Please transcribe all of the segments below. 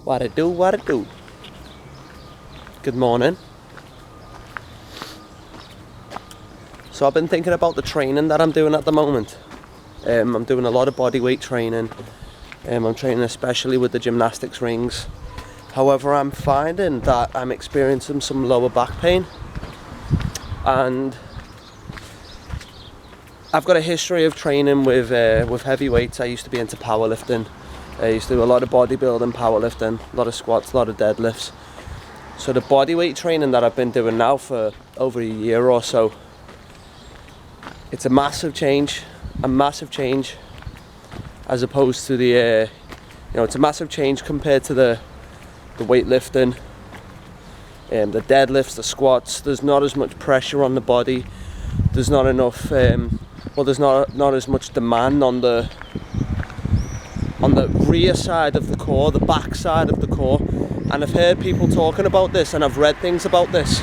What it do, what it do. Good morning. So I've been thinking about the training that I'm doing at the moment. I'm doing a lot of body weight training. I'm training especially with the gymnastics rings. However, I'm finding that I'm experiencing some lower back pain. And I've got a history of training with heavy weights. I used to be into powerlifting. I used to do a lot of bodybuilding, powerlifting, a lot of squats, a lot of deadlifts. So the body weight training that I've been doing now for over a year or so, it's a massive change as opposed to the, it's a massive change compared to the weightlifting, the deadlifts, the squats. There's not as much pressure on the body. There's not enough, there's not as much demand on the rear side of the core, the back side of the core. And I've heard people talking about this, and I've read things about this,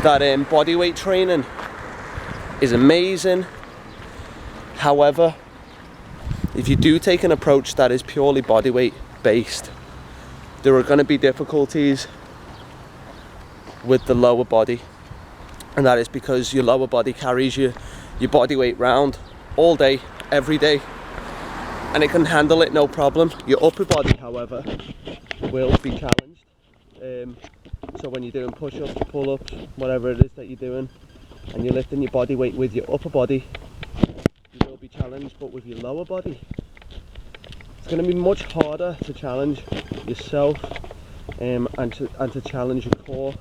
that body weight training is amazing. However, if you do take an approach that is purely body weight based, there are going to be difficulties with the lower body, and that is because your lower body carries your body weight round all day, every day, and it can handle it no problem. Your upper body, however, will be challenged. So when you're doing push-ups, pull-ups, whatever it is that you're doing, and you're lifting your body weight with your upper body, you will be challenged. But with your lower body, it's going to be much harder to challenge yourself and to challenge your core,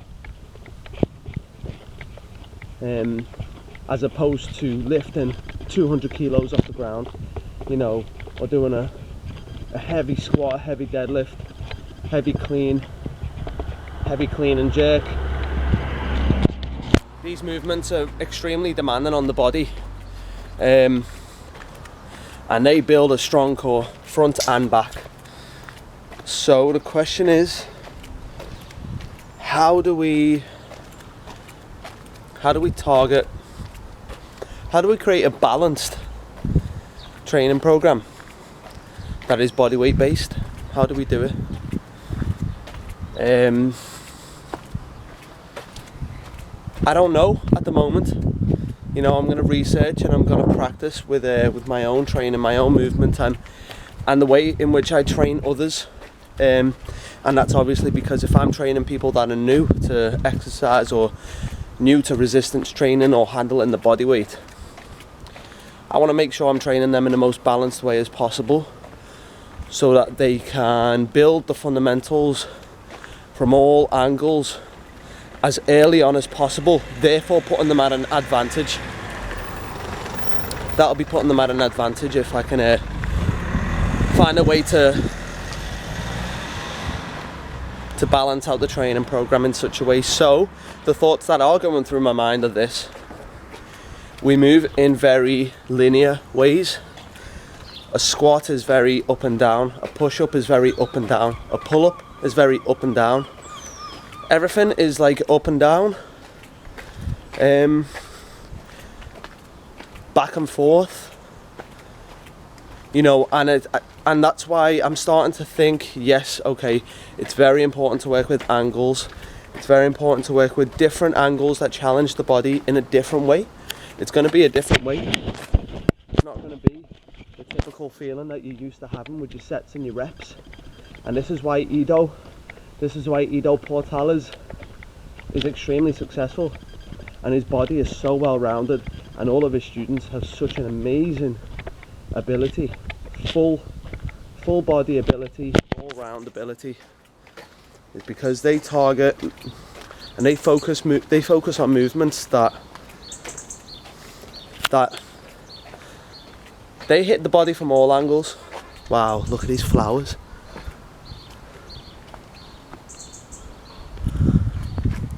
as opposed to lifting 200 kilos off the ground, or doing a heavy squat, a heavy deadlift, heavy clean and jerk. These movements are extremely demanding on the body, and they build a strong core, front and back. So the question is, how do we create a balanced training program that is body weight based? How do we do it? I don't know at the moment. I'm going to research and I'm going to practice with my own training, my own movement, and the way in which I train others. And that's obviously because if I'm training people that are new to exercise or new to resistance training or handling the body weight, I want to make sure I'm training them in the most balanced way as possible, so that they can build the fundamentals from all angles as early on as possible, therefore putting them at an advantage. That'll be putting them at an advantage if I can find a way to balance out the training program in such a way. So the thoughts that are going through my mind are this: we move in very linear ways. A squat is very up and down, a push-up is very up and down, a pull-up is very up and down. Everything is like up and down, back and forth, and that's why I'm starting to think, yes, okay, it's very important to work with angles. It's very important to work with different angles that challenge the body in a different way. It's going to be a different way. It's not going to be the typical feeling that you're used to having with your sets and your reps. And this is why Ido Portal is extremely successful, and his body is so well rounded, and all of his students have such an amazing ability, full body ability, all round ability. Is because they target and they focus on movements that they hit the body from all angles. Wow, look at these flowers.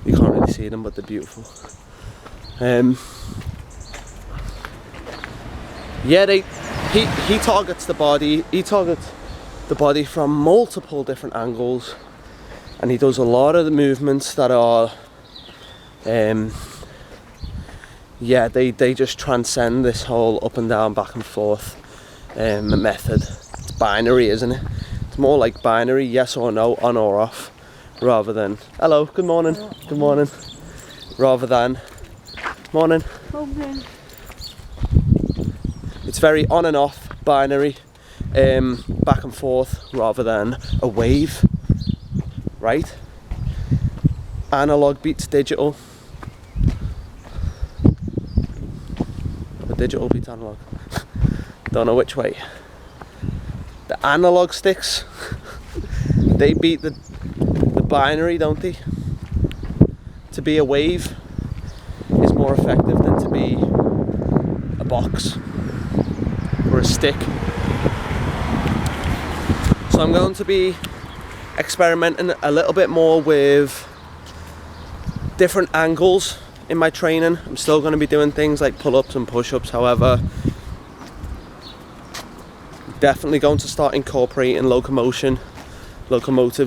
You can't really see them, but they're beautiful. He targets the body. He targets the body from multiple different angles, and he does a lot of the movements that are, they just transcend this whole up and down, back and forth method. It's binary, isn't it? It's more like binary, yes or no, on or off, rather than hello, good morning, good morning, rather than morning. It's very on and off, binary, back and forth, rather than a wave, right? Analog beats digital. The digital beats analog. Don't know which way. The analog sticks, they beat the binary, don't they? To be a wave is more effective than to be a box or a stick. So I'm going to be experimenting a little bit more with different angles in my training. I'm still going to be doing things like pull-ups and push-ups, however, definitely going to start incorporating locomotive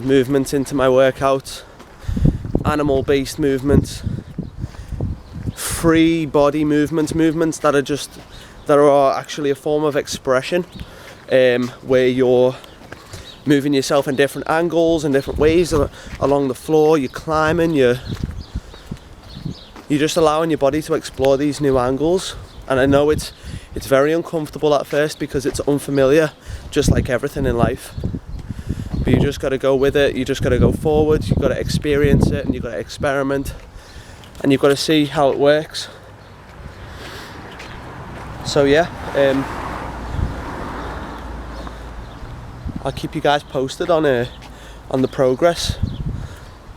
movements into my workouts, animal-based movements, free body movements that are actually a form of expression, where you're moving yourself in different angles and different ways along the floor. You're climbing, you're just allowing your body to explore these new angles. And I know it's very uncomfortable at first because it's unfamiliar, just like everything in life. But you just got to go with it. You just got to go forward. You've got to experience it, and you've got to experiment, and you've got to see how it works. So yeah, I'll keep you guys posted on the progress,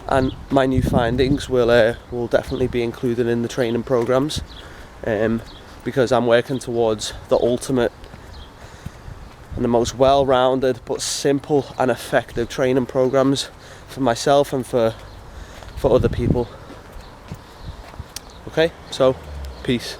and my new findings will definitely be included in the training programs, because I'm working towards the ultimate and the most well-rounded but simple and effective training programs for myself and for other people. Okay, so peace.